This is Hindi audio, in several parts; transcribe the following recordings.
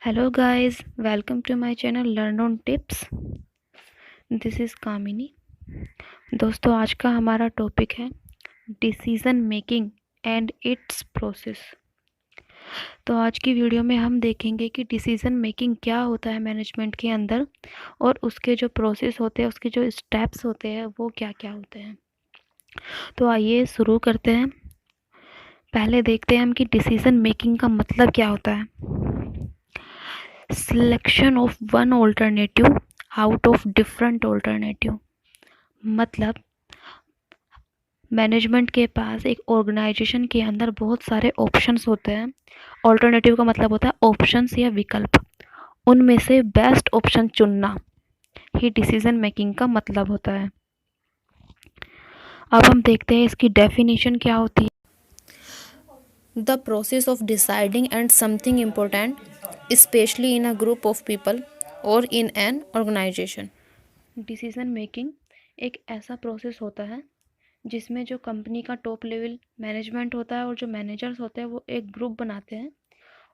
Hello guys, welcome to my channel Learn on Tips. This is Kamini. दोस्तों आज का हमारा टॉपिक है decision making and it's process. तो आज की वीडियो में हम देखेंगे कि डिसीज़न मेकिंग क्या होता है मैनेजमेंट के अंदर और उसके जो प्रोसेस होते हैं, उसके जो स्टेप्स होते हैं वो क्या क्या होते हैं। तो आइए शुरू करते हैं। पहले देखते हैं हम कि डिसीज़न मेकिंग का मतलब क्या होता है। Selection of one alternative out of different alternative, मतलब मैनेजमेंट के पास एक ऑर्गेनाइजेशन के अंदर बहुत सारे ऑप्शंस होते हैं। ऑल्टरनेटिव का मतलब होता है ऑप्शंस या विकल्प, उनमें से बेस्ट ऑप्शन चुनना ही डिसीजन मेकिंग का मतलब होता है। अब हम देखते हैं इसकी डेफिनेशन क्या होती है। The process of deciding and something important, especially in a group of people or in an organization. Decision making एक ऐसा प्रोसेस होता है जिसमें जो कंपनी का टॉप लेवल मैनेजमेंट होता है और जो मैनेजर्स होते हैं वो एक ग्रुप बनाते हैं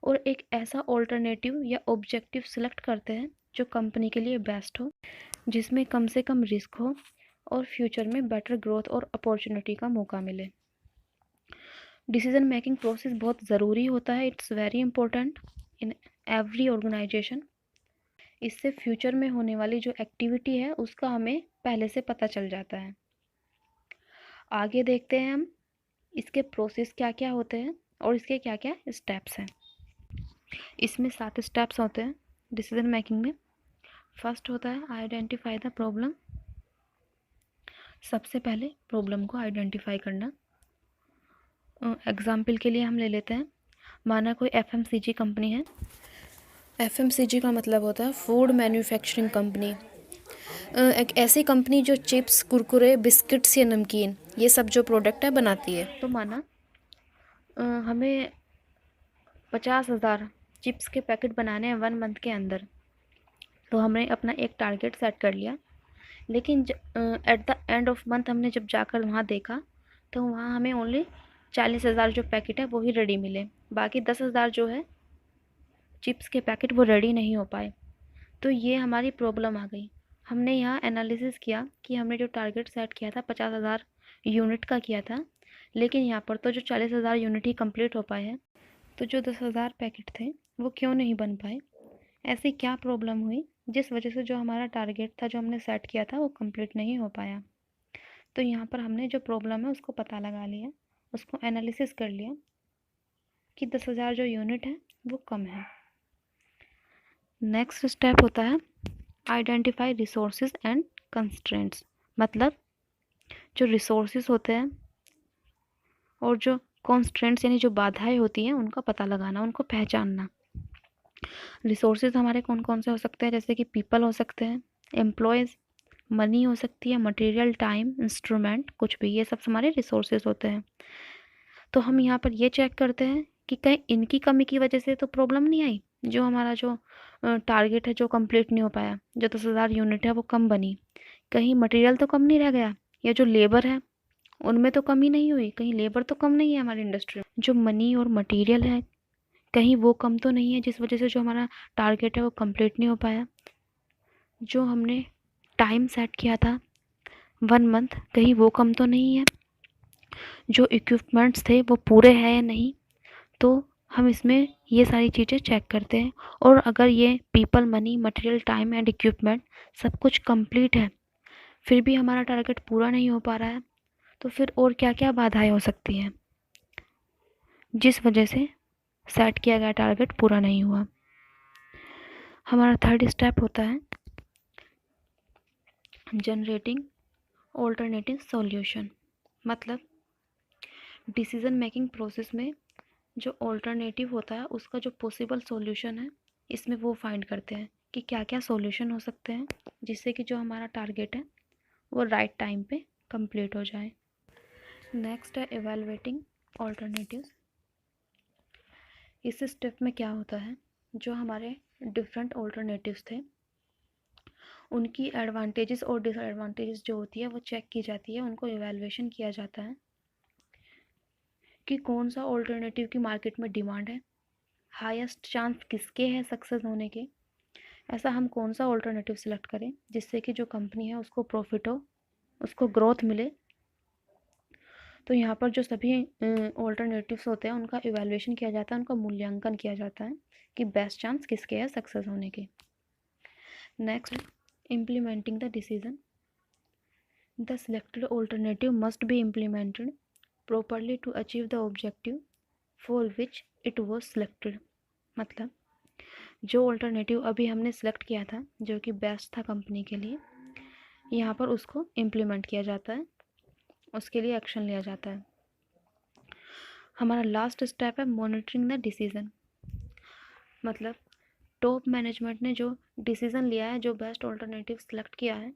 और एक ऐसा ऑल्टरनेटिव या ऑब्जेक्टिव सिलेक्ट करते हैं जो कंपनी के लिए बेस्ट हो, जिसमें कम से कम रिस्क हो और फ्यूचर में बेटर ग्रोथ और अपॉर्चुनिटी का मौका मिले। डिसीजन मेकिंग प्रोसेस बहुत ज़रूरी होता है। It's very important in every organisation. इससे फ्यूचर में होने वाली जो एक्टिविटी है उसका हमें पहले से पता चल जाता है। आगे देखते हैं हम इसके प्रोसेस क्या क्या होते हैं और इसके क्या क्या स्टेप्स हैं। इसमें 7 स्टेप्स होते हैं डिसीजन मेकिंग में। फर्स्ट होता है आइडेंटिफाई द प्रॉब्लम। सबसे पहले प्रॉब्लम को आइडेंटिफाई करना। एग्जाम्पल के लिए हम ले लेते हैं, माना कोई एफएमसीजी कंपनी है। FMCG का मतलब होता है फूड मैन्युफैक्चरिंग कंपनी। एक ऐसी कंपनी जो चिप्स, कुरकुरे, बिस्किट्स या नमकीन ये सब जो प्रोडक्ट है बनाती है। तो माना हमें 50,000 चिप्स के पैकेट बनाने हैं 1 मंथ के अंदर। तो हमने अपना एक टारगेट सेट कर लिया, लेकिन at the end of month हमने जब जाकर वहाँ देखा तो वहाँ हमें ओनली 40,000 जो पैकेट है वो ही रेडी मिले। बाकी 10,000 जो है चिप्स के पैकेट वो रेडी नहीं हो पाए। तो ये हमारी प्रॉब्लम आ गई। हमने यहाँ एनालिसिस किया कि हमने जो टारगेट सेट किया था 50,000 यूनिट का किया था, लेकिन यहाँ पर तो जो 40,000 यूनिट ही कंप्लीट हो पाए हैं। तो जो 10,000 पैकेट थे वो क्यों नहीं बन पाए? ऐसी क्या प्रॉब्लम हुई जिस वजह से जो हमारा टारगेट था, जो हमने सेट किया था, वो कंप्लीट नहीं हो पाया? तो यहाँ पर हमने जो प्रॉब्लम है उसको पता लगा लिया, उसको एनालिसिस कर लिया कि 10,000 जो यूनिट है वो कम है। नेक्स्ट स्टेप होता है आइडेंटिफाई रिसोर्सेज एंड कंस्ट्रेंट्स, मतलब जो रिसोर्सेज होते हैं और जो कॉन्स्ट्रेंट्स यानी जो बाधाएं होती हैं उनका पता लगाना, उनको पहचानना। रिसोर्सेज हमारे कौन कौन से हो सकते हैं, जैसे कि पीपल हो सकते हैं, एम्प्लॉयज़, मनी हो सकती है, मटेरियल, टाइम, इंस्ट्रूमेंट, कुछ भी, ये सब हमारे रिसोर्सेज होते हैं। तो हम यहाँ पर ये चेक करते हैं कि कहीं इनकी कमी की वजह से तो प्रॉब्लम नहीं आई, जो हमारा जो टारगेट है जो कंप्लीट नहीं हो पाया, जो 10,000 यूनिट है वो कम बनी। कहीं मटेरियल तो कम नहीं रह गया, या जो लेबर है उनमें तो कमी नहीं हुई, कहीं लेबर तो कम नहीं है हमारी इंडस्ट्री में। जो मनी और मटेरियल है कहीं वो कम तो नहीं है जिस वजह से जो हमारा टारगेट है वो कंप्लीट नहीं हो पाया। जो हमने टाइम सेट किया था 1 मंथ, कहीं वो कम तो नहीं है। जो इक्विपमेंट्स थे वो पूरे हैं या नहीं। तो हम इसमें ये सारी चीज़ें चेक करते हैं, और अगर ये people, money, material, time and equipment सब कुछ कंप्लीट है, फिर भी हमारा टारगेट पूरा नहीं हो पा रहा है, तो फिर और क्या क्या बाधाएं हो सकती हैं जिस वजह से सेट किया गया टारगेट पूरा नहीं हुआ। हमारा थर्ड स्टेप होता है जनरेटिंग ऑल्टरनेटिव सॉल्यूशन, मतलब डिसीजन मेकिंग प्रोसेस में जो ऑल्टरनेटिव होता है उसका जो पॉसिबल सॉल्यूशन है, इसमें वो फाइंड करते हैं कि क्या क्या सॉल्यूशन हो सकते हैं जिससे कि जो हमारा टारगेट है वो राइट टाइम पे कंप्लीट हो जाए। नेक्स्ट है एवेलुएटिंग ऑल्टरनेटिव्स। इस स्टेप में क्या होता है, जो हमारे डिफरेंट ऑल्टरनेटिव्स थे उनकी एडवांटेजेस और डिसएडवांटेजेस जो होती है वो चेक की जाती है, उनको इवैल्यूएशन किया जाता है कि कौन सा ऑल्टरनेटिव की मार्केट में डिमांड है, हाईएस्ट चांस किसके है सक्सेस होने के, ऐसा हम कौन सा ऑल्टरनेटिव सिलेक्ट करें जिससे कि जो कंपनी है उसको प्रॉफिट हो, उसको ग्रोथ मिले। तो यहाँ पर जो सभी ऑल्टरनेटिव्स होते हैं उनका इवैल्यूएशन किया जाता है, उनका मूल्यांकन किया जाता है कि बेस्ट चांस किसके है सक्सेस होने के। Next, implementing the decision. The selected alternative must be implemented properly to achieve the objective for which it was selected। मतलब जो ऑल्टरनेटिव अभी हमने सेलेक्ट किया था जो कि बेस्ट था कंपनी के लिए, यहाँ पर उसको इम्प्लीमेंट किया जाता है, उसके लिए एक्शन लिया जाता है। हमारा लास्ट स्टेप है मॉनिटरिंग द डिसीज़न। मतलब टॉप मैनेजमेंट ने जो डिसीज़न लिया है, जो बेस्ट ऑल्टरनेटिव सेलेक्ट किया है,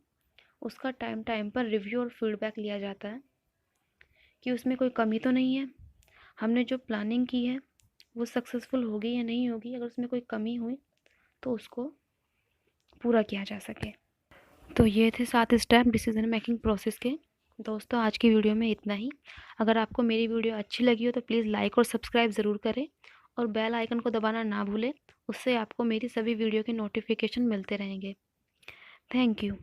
उसका टाइम टाइम पर रिव्यू और फीडबैक लिया जाता है कि उसमें कोई कमी तो नहीं है, हमने जो प्लानिंग की है वो सक्सेसफुल होगी या नहीं होगी, अगर उसमें कोई कमी हुई तो उसको पूरा किया जा सके। तो ये थे 7 स्टेप डिसीजन मेकिंग प्रोसेस के। दोस्तों आज की वीडियो में इतना ही। अगर आपको मेरी वीडियो अच्छी लगी हो तो प्लीज़ लाइक और सब्सक्राइब ज़रूर करें और बेल आइकन को दबाना ना भूलें, उससे आपको मेरी सभी वीडियो के नोटिफिकेशन मिलते रहेंगे। Thank you.